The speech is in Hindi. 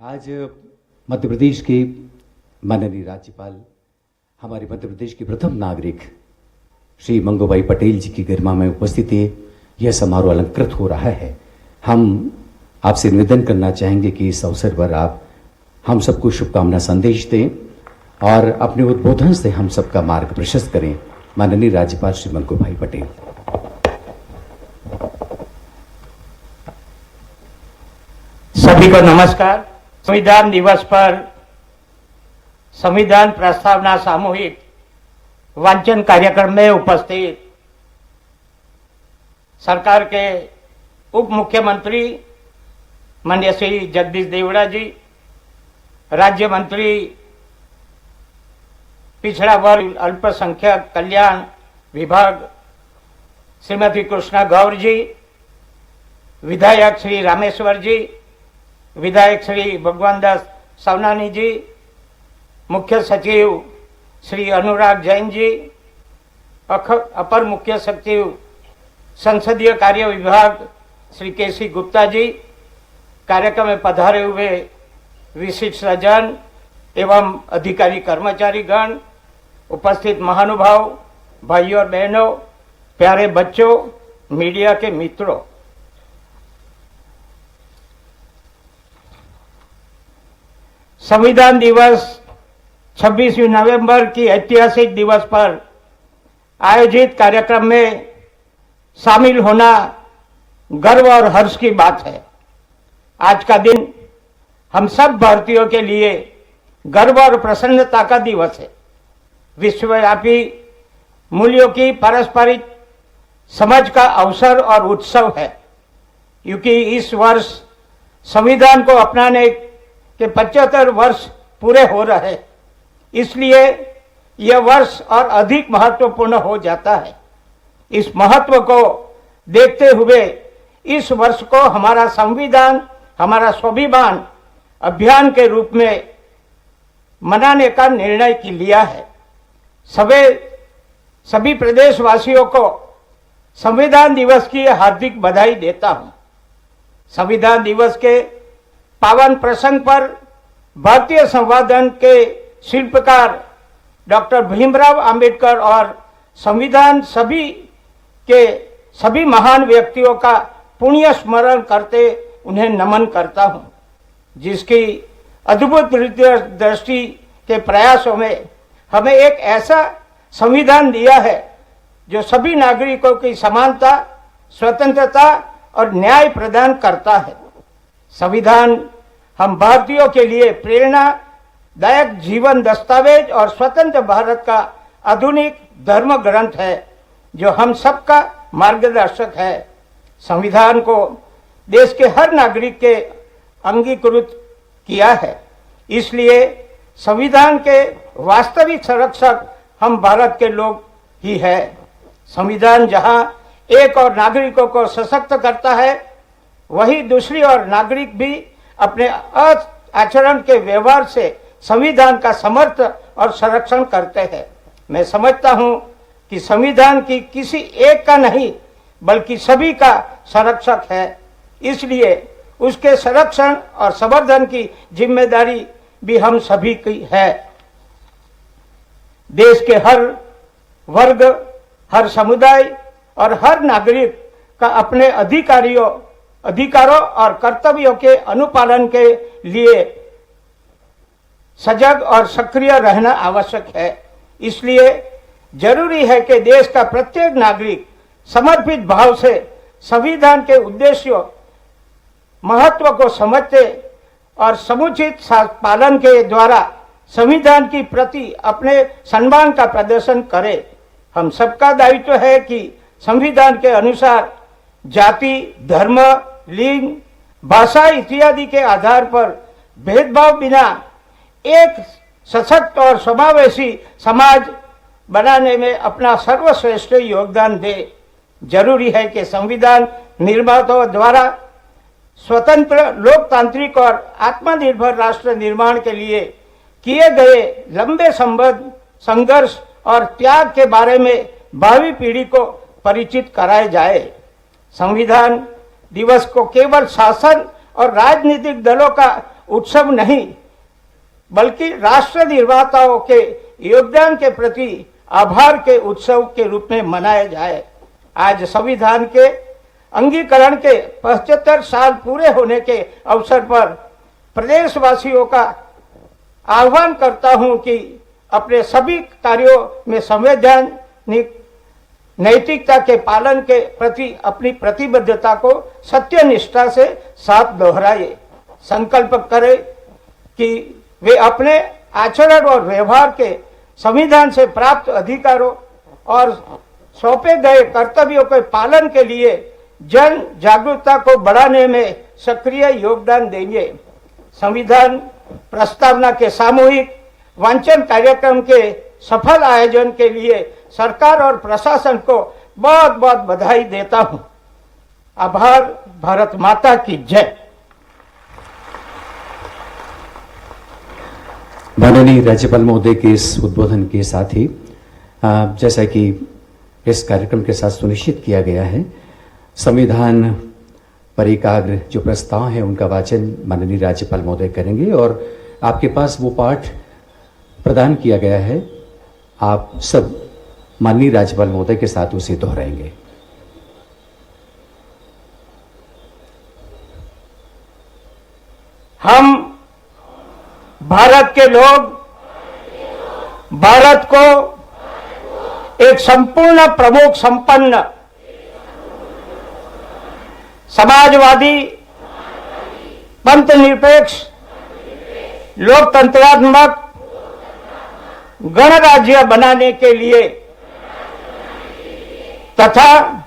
आज मध्य प्रदेश के माननीय राज्यपाल, हमारे मध्य प्रदेश के प्रथम नागरिक श्री मंगूभाई पटेल जी की गरिमा में उपस्थित है। यह समारोह अलंकृत हो रहा है। हम आपसे निवेदन करना चाहेंगे कि इस अवसर पर आप हम सबको शुभकामना संदेश दें और अपने उद्बोधन से हम सबका मार्ग प्रशस्त करें। माननीय राज्यपाल श्री मंगूभाई पटेल। सभी को नमस्कार। संविधान दिवस पर संविधान प्रस्तावना सामूहिक वांचन कार्यक्रम में उपस्थित सरकार के उप मुख्यमंत्री माननीय श्री जगदीश देवड़ा जी, राज्य मंत्री पिछड़ा वर्ग अल्पसंख्यक कल्याण विभाग श्रीमती कृष्णा गौर जी, विधायक श्री रामेश्वर जी, विधायक श्री भगवान दास सवनानी जी, मुख्य सचिव श्री अनुराग जैन जी, अपर मुख्य सचिव संसदीय कार्य विभाग श्री केसी गुप्ता जी, कार्यक्रम में पधारे हुए विशिष्ट सज्जन एवं अधिकारी कर्मचारी गण, उपस्थित महानुभाव, भाइयों और बहनों, प्यारे बच्चों, मीडिया के मित्रों, संविधान दिवस 26 नवंबर की ऐतिहासिक दिवस पर आयोजित कार्यक्रम में शामिल होना गर्व और हर्ष की बात है। आज का दिन हम सब भारतीयों के लिए गर्व और प्रसन्नता का दिवस है। विश्वव्यापी मूल्यों की पारस्परिक समझ का अवसर और उत्सव है, क्योंकि इस वर्ष संविधान को अपनाने के 75 वर्ष पूरे हो रहे, इसलिए यह वर्ष और अधिक महत्वपूर्ण हो जाता है। इस महत्व को देखते हुए इस वर्ष को हमारा संविधान हमारा स्वाभिमान अभियान के रूप में मनाने का निर्णय लिया है। सभी प्रदेशवासियों को संविधान दिवस की हार्दिक बधाई देता हूं। संविधान दिवस के पावन प्रसंग पर भारतीय संविधान के शिल्पकार डॉक्टर भीमराव अंबेडकर और संविधान सभी महान व्यक्तियों का पुण्य स्मरण करते उन्हें नमन करता हूं, जिसकी अद्भुत दृष्टि के प्रयासों में हमें एक ऐसा संविधान दिया है जो सभी नागरिकों की समानता, स्वतंत्रता और न्याय प्रदान करता है। संविधान हम भारतीयों के लिए प्रेरणादायक जीवन दस्तावेज और स्वतंत्र भारत का आधुनिक धर्म ग्रंथ है, जो हम सबका मार्गदर्शक है। संविधान को देश के हर नागरिक के अंगीकृत किया है, इसलिए संविधान के वास्तविक संरक्षक हम भारत के लोग ही है। संविधान जहां एक और नागरिकों को सशक्त करता है, वही दूसरी ओर नागरिक भी अपने आचरण के व्यवहार से संविधान का समर्थन और संरक्षण करते हैं। मैं समझता हूं कि संविधान की किसी एक का नहीं बल्कि सभी का संरक्षक है, इसलिए उसके संरक्षण और संवर्धन की जिम्मेदारी भी हम सभी की है। देश के हर वर्ग, हर समुदाय और हर नागरिक का अपने अधिकारों और कर्तव्यों के अनुपालन के लिए सजग और सक्रिय रहना आवश्यक है। इसलिए जरूरी है कि देश का प्रत्येक नागरिक समर्पित भाव से संविधान के उद्देश्यों, महत्व को समझते और समुचित पालन के द्वारा संविधान की प्रति अपने सम्मान का प्रदर्शन करे। हम सबका दायित्व है कि संविधान के अनुसार जाति, धर्म, लिंग, भाषा इत्यादि के आधार पर भेदभाव बिना एक सशक्त और समावेशी समाज बनाने में अपना सर्वश्रेष्ठ योगदान दे। जरूरी है कि संविधान निर्माताओं द्वारा स्वतंत्र, लोकतांत्रिक और आत्मनिर्भर राष्ट्र निर्माण के लिए किए गए लंबे संघर्ष और त्याग के बारे में भावी पीढ़ी को परिचित कराया जाए। संविधान दिवस को केवल शासन और राजनीतिक दलों का उत्सव नहीं बल्कि राष्ट्र निर्माताओं के योगदान के प्रति आभार के उत्सव के रूप में मनाया जाए। आज संविधान के अंगीकरण के 75 साल पूरे होने के अवसर पर प्रदेशवासियों का आह्वान करता हूं कि अपने सभी कार्यों में संवैधानिक नैतिकता के पालन के प्रति अपनी प्रतिबद्धता को सत्य निष्ठा से साथ दोहराए। संकल्प करें कि वे अपने आचरण और व्यवहार के संविधान से प्राप्त अधिकारों और सौंपे गए कर्तव्यों के पालन के लिए जन जागरूकता को बढ़ाने में सक्रिय योगदान देंगे। संविधान प्रस्तावना के सामूहिक वांचन कार्यक्रम के सफल आयोजन के लिए सरकार और प्रशासन को बहुत बहुत बधाई देता हूं। आभार। भारत माता की जय। माननीय राज्यपाल महोदय के इस उद्बोधन के साथ ही जैसा कि इस कार्यक्रम के साथ सुनिश्चित किया गया है, संविधान पर एकाग्र जो प्रस्ताव है उनका वाचन माननीय राज्यपाल महोदय करेंगे और आपके पास वो पाठ प्रदान किया गया है। आप सब माननीय राज्यपाल महोदय के साथ उसे दोहराएंगे। हम भारत के लोग भारत को एक संपूर्ण प्रमुख संपन्न समाजवादी पंथ निरपेक्ष लोकतंत्रात्मक गणराज्य बनाने के लिए तथा